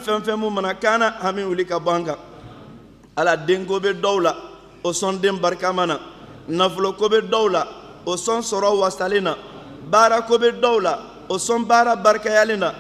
fɛn mana kana hami wuli ka bɔ an kan ala denko bɛ dɔw la o sɔn den barikama na nafolo ko bɛ dɔw la o sɔn sɔrɔ wasalen na baara ko bɛ dɔw la o sɔn baara barikayalen na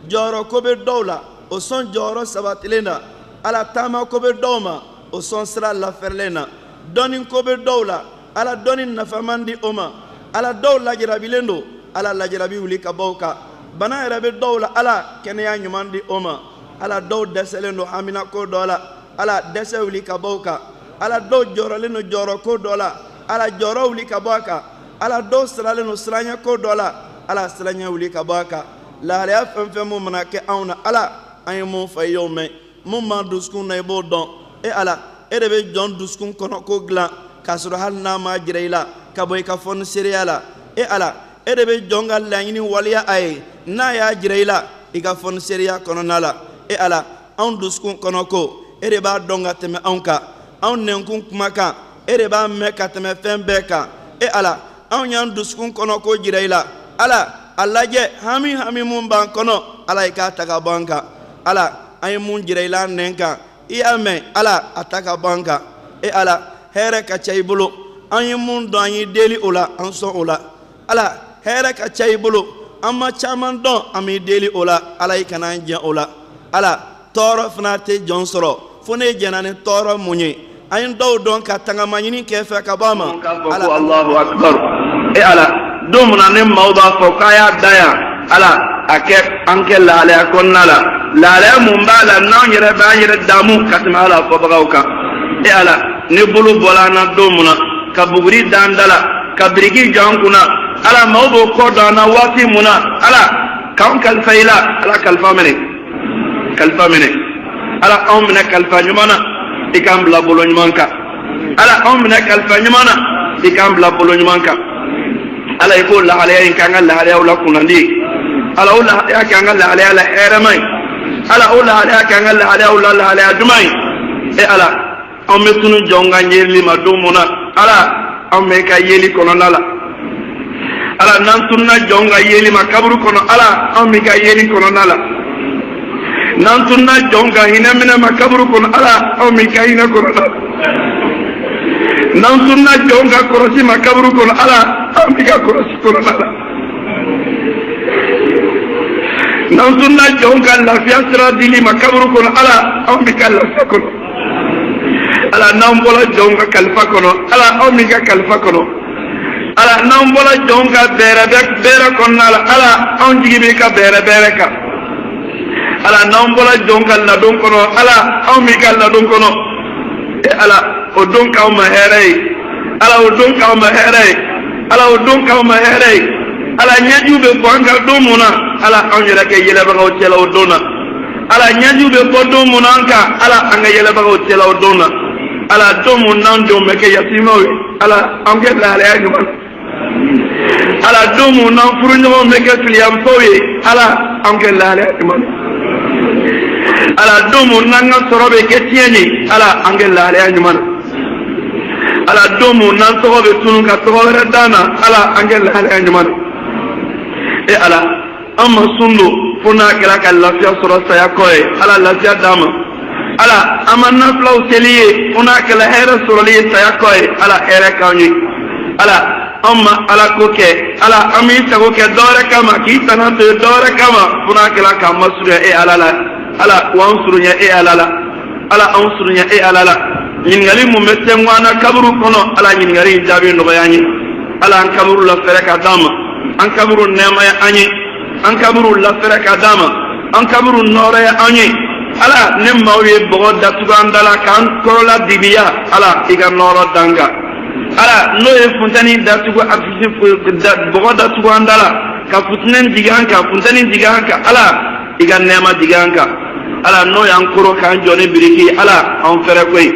jɔyɔrɔ ko bɛ dɔw la o sɔn jɔyɔrɔ sabatilen na ala taama ko bɛ dɔw ma o sɔn sira lafɛrɛlen na dɔnni ko bɛ dɔw la ala dɔnni nafaman di o ma ala dɔw lajarabilen don ala lajarabi wuli ka bɔ o kan bana yɛrɛ bɛ dɔw la ala kɛnɛya ɲuman di o ma ala dɔw dɛsɛlen don hamina ko dɔ la ala dɛsɛ wuli ka bɔ o kan ala dɔw jɔrɔlen don jɔrɔ ko dɔ la ala jɔrɔ wuli ka bɔ a kan ala dɔw siralen don siranɲɛ ko dɔ la ala siranɲɛ wuli ka bɔ a kan lahalaya fɛn fɛn mun mana kɛ anw na ala an ye mun fɔ i y'o mɛn mun b'an dusukun na i b'o dɔn ala e de bɛ jɔn dusukun kɔnɔ ko dilan k'a sɔrɔ hali n'a ma jira i la ka bɔ i ka fɔnisereya la ala e de bɛ jɔn ka laɲini waliya a ye n'a y'a jira i la i ka fɔnisereya kɔnɔna la ala anw dusukun kɔnɔ ko e de b'a dɔn ka tɛmɛ anw kan anw nɛnkun kumakan e de b'a mɛn ka tɛmɛ fɛn bɛɛ kan ala anw y'an dusukun kɔnɔ ko jira i la ala a lajɛ hami mun b'an kɔnɔ ala i k'a ta ka bɔ an kan ala an ye mun jira i la nɛn kan i y'a mɛn ala a ta ka bɔ an kan ala hɛrɛ ka ca i bolo an ye mun dɔn an ye deli o la an sɔn o la ala hɛrɛ ka ca i bolo an ma caman dɔn an bɛ deli o la ala i kana an jɛn o la ala tɔɔrɔ fana tɛ jɔn sɔrɔ fo ne jɛnna ni tɔɔrɔ mun ye an ye dɔw dɔn ka tangama ɲini kɛ fɛ ka bɔ a ma ala Allahu akbar ala don mun na ne maaw b'a fɔ k'a y'a da yan ala a kɛ an kɛ lahalaya kɔnɔna la lahalaya mun b'a la n'anw yɛrɛ b'an yɛrɛ damu ka tɛmɛ ala fɔbagaw kan ala ne bolo bɔla an na don mun na ka buguri d'an da la ka biriki jɔ an kunna ala maaw b'o kɔ dɔn an na waati mun na ala k'anw kalifa i la ala kalifa minɛ ala anw minɛ kalifa ɲuman na i k'an bila bolo ɲuman kan ala anw minɛ kalifa ɲuman na i k'an bila bolo ɲuman kan ala i k'o lahalaya in k'an ka lahalayaw la kunnandi ala o lahalaya k'an ka lahalaya la hɛrɛma ye ala o lahalaya k'an ka lahalayaw la lahalaya duman ye ala anw bɛ tunu jɔn ka ɲɛli ma don mun na ala anw bɛ ka yeli kɔnɔna la ala n'an tununa jɔn ka yeli ma kaburu kɔnɔ ala anw bɛ ka yeli kɔnɔna la n'an tununa jɔn ka hinɛ minɛ ma kaburu kɔnɔ ala anw bɛ ka hinɛ kɔnɔna la n'an tununa jɔn ka kɔlɔsi ma kaburu kɔnɔ ala anw bɛ ka kɔlɔsi kɔnɔna la n'an tununa jɔn ka lafiya sira dili ma kaburu kɔnɔ ala anw bɛ ka lafiya kɔnɔ ala n'an bɔra jɔn ka kalifa kɔnɔ ala anw bɛ ka kalifa kɔnɔ ala n'an bɔra jɔn ka bɛrɛ kɔnɔna la ala anw jigi bɛ ka bɛrɛ kan ala n'an bɔra jɔn ka ladon kɔnɔ ala anw bɛ ka ladon kɔnɔ ala o don k'aw ma hɛrɛ ye ala o don k'aw ma hɛrɛ ye ala o don k'aw ma hɛrɛ ye ala ɲɛjuw bɛ bɔ an kan don mun na ala anw yɛrɛ kɛ yɛlɛbagaw cɛla o don na ala ɲɛjuw bɛ bɔ don mun na an kan ala an ka yɛlɛbagaw cɛla o don na ala don mun n'anw denw bɛ kɛ yatimaw ye ala an kɛ lahalaya ɲuman ala don mun n'an furuɲɔgɔnw bɛ kɛ filiyanfaw ye ala an kɛ lahalaya ɲuman ala don mun n'an ka sɔrɔ bɛ kɛ tiɲɛ ye ala an kɛ lahalaya ɲuman ala don mun n'an tɔgɔ bɛ tunun ka tɔgɔ wɛrɛ d'an na ala an kɛ lahalaya ɲuman ala an ma sun don fo n'a kɛra ka lafiya sɔrɔ saya kɔ ye ala lafiya d'an ma ala an ma nafilaw seli ye fo n'a kɛra hɛrɛ sɔrɔli ye saya kɔ ye ala hɛrɛ k'an ye ala an ma ala ko kɛ ala an b'i sago kɛ dɔwɛrɛ kama k'i tana to ye dɔwɛrɛ kama fo n'a kɛra k'an masurunya ala la ala w'an surunya ala la ala anw surunya ala la ɲininkali mun bɛ tɛnku an na kaburu kɔnɔ ala ɲininkali in jaabi nɔgɔya an ye ala an kaburu lafɛrɛ ka d'an ma an kaburu nɛɛmaya an ye an kaburu lafɛrɛ ka d'an ma an kaburu nɔɔrɔya an ye ala ne maaw ye bɔgɔ datugu an da la k'an kɔrɔla dibiya ala i ka nɔɔrɔ d'an kan ala n'o ye funtɛni datugu bɔgɔ datugu an da la ka futinɛ jigi an kan funtɛni jigi an kan ala i ka nɛɛma jigi an kan ala n'o y'an koro k'an jɔ ni biriki ala anw fɛrɛ koyi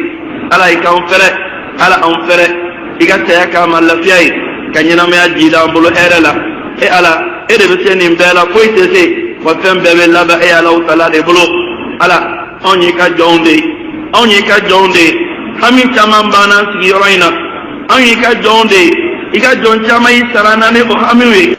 ala i k'anw fɛrɛ ala anw fɛrɛ i ka saya k'an ma lafiya ye ka ɲɛnamaya jida an bolo hɛrɛ la ala e de bɛ se nin bɛɛ la foyi tɛ se wa fɛn bɛɛ bɛ labɛn e alaw tala de bolo ala anw y'i ka jɔnw de ye anw y'i ka jɔnw de ye hami caman b'an n'an sigiyɔrɔ in na anw y'i ka jɔnw de ye i ka jɔn caman y'i sara n'an ni o hamiw ye